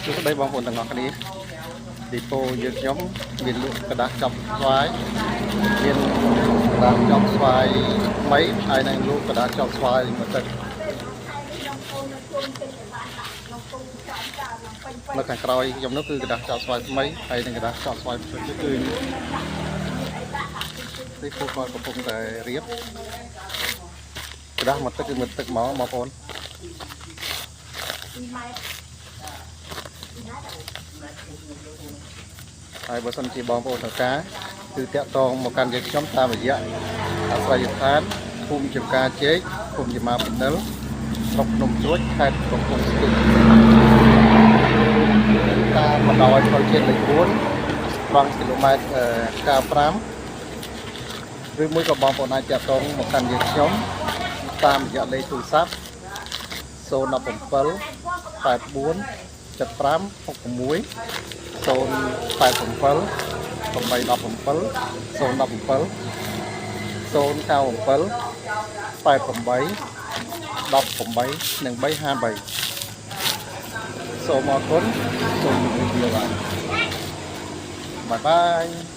គឺស្ដីបងប្អូនទាំងអស់គ្នាទីពោយើងខ្ញុំមានលក់กระดาษចប់ស្វាយមានกระดาษចប់ស្វាយថ្មីហើយនឹងលក់กระดาษចប់ស្វាយមួយទឹកនៅខាងក្រោយខ្ញុំនោះគឺกระดาษចប់ស្វាយថ្មីហើយនឹងกระดาษចប់ស្វាយគឺទីពោគាត់កំពុងតែរៀបกระดาษមួយទឹកគឺមួយទឹកហ្មងបងប្អូនហើយបើសិនជាបងប្អូនត្រូវការគឺតាក់ទងមកកាន់យើងខ្ញុំតាមរយៈអាស្រ័យដ្ឋានភូមិចំការជែកភូមិជាមាបណ្ឌិលស្រុកភ្នំជួចខេត្តកំពង់ស្ពឺតាមបណ្ដោយផ្លូវជាតិលេខ4ត្រង់គីឡូម៉ែត្រ95ឬមួយក៏បងប្អូនអាចតាក់ទងមកកាន់យើងខ្ញុំតាមរយៈលេខទូរស័ព្ទ017 84 75 66 087 817 017 097 88 18និង353សូមអរគុណសូមជម្រាបលាបាយបាយ